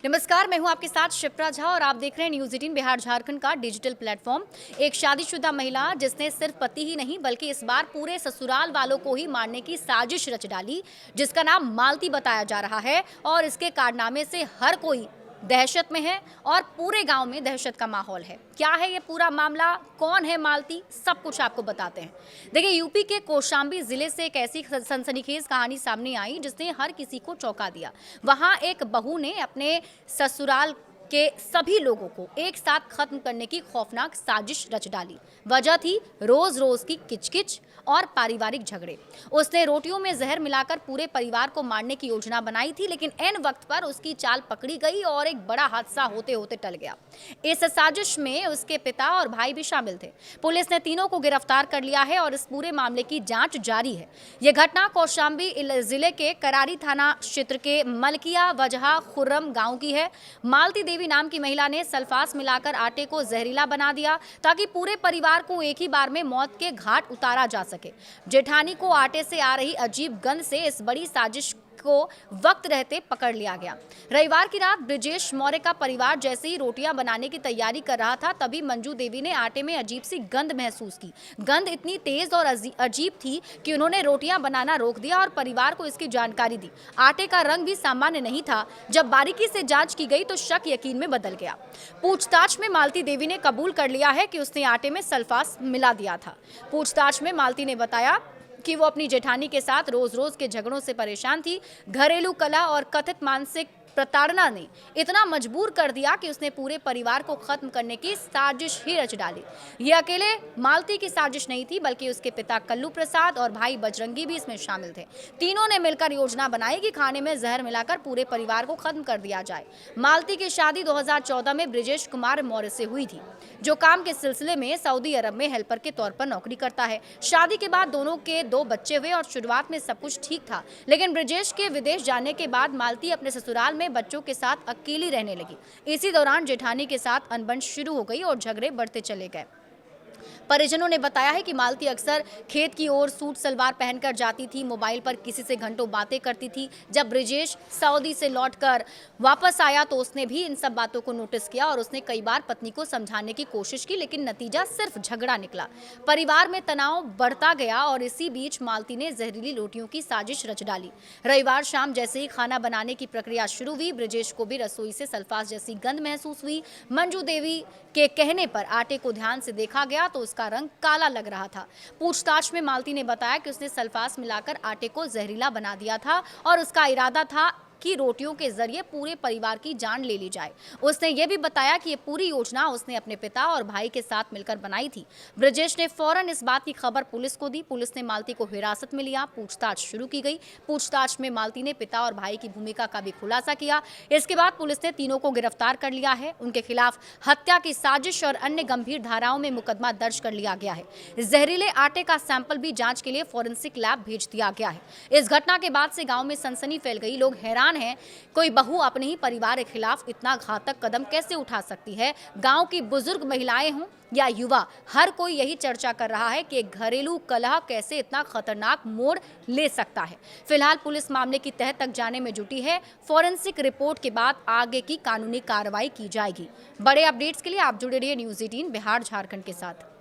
नमस्कार, मैं हूं आपके साथ शिप्रा झा और आप देख रहे हैं न्यूज़ 18 बिहार झारखंड का डिजिटल प्लेटफॉर्म। एक शादीशुदा महिला जिसने सिर्फ पति ही नहीं बल्कि इस बार पूरे ससुराल वालों को ही मारने की साजिश रच डाली, जिसका नाम मालती बताया जा रहा है और इसके कारनामे से हर कोई दहशत में है और पूरे गांव में दहशत का माहौल है। क्या है ये पूरा मामला, कौन है मालती, सब कुछ आपको बताते हैं। देखिए, यूपी के कौशाम्बी जिले से एक ऐसी सनसनीखेज कहानी सामने आई जिसने हर किसी को चौंका दिया। वहां एक बहू ने अपने ससुराल के सभी लोगों को एक साथ खत्म करने की खौफनाक साजिश रच डाली। वजह थी रोज रोज की किचकिच और पारिवारिक झगड़े। उसने रोटियों में जहर मिलाकर पूरे परिवार को मारने की योजना बनाई थी, लेकिन ऐन वक्त पर उसकी चाल पकड़ी गई और एक बड़ा हादसा होते होते टल गया। इस साजिश में उसके पिता और भाई भी शामिल थे। पुलिस ने तीनों को गिरफ्तार कर लिया है और इस पूरे मामले की जांच जारी है। यह घटना कौशाम्बी जिले के करारी थाना क्षेत्र के मलकिया वजहा खुर्रम गांव की है। मालती देवी नाम की महिला ने सल्फास मिलाकर आटे को जहरीला बना दिया ताकि पूरे परिवार को एक ही बार में मौत के घाट उतारा जा सके। जेठानी को आटे से आ रही अजीब गंध से इस बड़ी साजिश को वक्त रहते पकड़ लिया गया। रविवार की रात ब्रिजेश मौर्य का परिवार जैसे ही रोटियां बनाने की तैयारी कर रहा था, तभी मंजू देवी ने आटे में अजीब सी गंध महसूस की। गंध इतनी तेज और अजीब थी कि उन्होंने रोटियां बनाना रोक दिया और परिवार को इसकी जानकारी दी। आटे का रंग भी सामान्य नहीं था। जब बारीकी से जांच की गई तो शक यकीन में बदल गया। पूछताछ में मालती देवी ने कबूल कर लिया है कि उसने आटे में सल्फास मिला दिया था। पूछताछ में मालती ने बताया कि वो अपनी जेठानी के साथ रोज रोज के झगड़ों से परेशान थी। घरेलू कलह और कथित मानसिक प्रताड़ना ने इतना मजबूर कर दिया कि उसने पूरे परिवार को खत्म करने की साजिश ही रच डाली। ये अकेले मालती की साजिश नहीं थी, बल्कि उसके पिता कल्लू प्रसाद और भाई बजरंगी भी इसमें शामिल थे। तीनों ने मिलकर योजना बनाई कि खाने में जहर मिलाकर पूरे परिवार को खत्म कर दिया जाए। मालती की शादी 2014 में ब्रिजेश कुमार मौर्य से हुई थी, जो काम के सिलसिले में सऊदी अरब में हेल्पर के तौर पर नौकरी करता है। शादी के बाद दोनों के 2 बच्चे हुए और शुरुआत में सब कुछ ठीक था, लेकिन ब्रिजेश के विदेश जाने के बाद मालती अपने ससुराल में बच्चों के साथ अकेली रहने लगी। इसी दौरान जेठानी के साथ अनबन शुरू हो गई और झगड़े बढ़ते चले गए। परिजनों ने बताया है कि मालती अक्सर खेत की ओर सूट सलवार पहनकर जाती थी, मोबाइल पर किसी से घंटों बातें करती थी। जब ब्रिजेश सऊदी से लौटकर वापस आया तो उसने भी इन सब बातों को नोटिस किया और उसने कई बार पत्नी को समझाने की कोशिश की, लेकिन नतीजा सिर्फ झगड़ा निकला। परिवार में तनाव बढ़ता गया और इसी बीच मालती ने जहरीली रोटियों की साजिश रच डाली। रविवार शाम जैसे ही खाना बनाने की प्रक्रिया शुरू हुई, ब्रिजेश को भी रसोई से सल्फास जैसी गंध महसूस हुई। मंजू देवी के कहने पर आटे को ध्यान से देखा गया तो उसका रंग काला लग रहा था। पूछताछ में मालती ने बताया कि उसने सल्फास मिलाकर आटे को जहरीला बना दिया था और उसका इरादा था कि रोटियों के जरिए पूरे परिवार की जान ले ली जाए। उसने ये भी बताया कि ये पूरी योजना उसने अपने पिता और भाई के साथ मिलकर बनाई थी। ब्रिजेश ने फौरन इस बात की खबर पुलिस को दी। पुलिस ने मालती को हिरासत में लिया। पूछताछ शुरू की गई। पूछताछ में मालती ने पिता और भाई की भूमिका का भी खुलासा किया। इसके बाद पुलिस ने तीनों को गिरफ्तार कर लिया है। उनके खिलाफ हत्या की साजिश और अन्य गंभीर धाराओं में मुकदमा दर्ज कर लिया गया है। जहरीले आटे का सैंपल भी जांच के लिए फॉरेंसिक लैब भेज दिया गया है। इस घटना के बाद से गांव में सनसनी फैल गई। लोग हैरान है, कोई बहू अपने ही परिवार के खिलाफ इतना घातक कदम कैसे उठा सकती है। गांव की बुजुर्ग महिलाएं हों या युवा, हर कोई यही चर्चा कर रहा है कि घरेलू कलह कैसे इतना खतरनाक मोड़ ले सकता है। फिलहाल पुलिस मामले की तह तक जाने में जुटी है। फॉरेंसिक रिपोर्ट के बाद आगे की कानूनी कार्रवाई की जाएगी। बड़े अपडेट्स के लिए आप जुड़े रहिए न्यूज़ 18 बिहार झारखंड के साथ।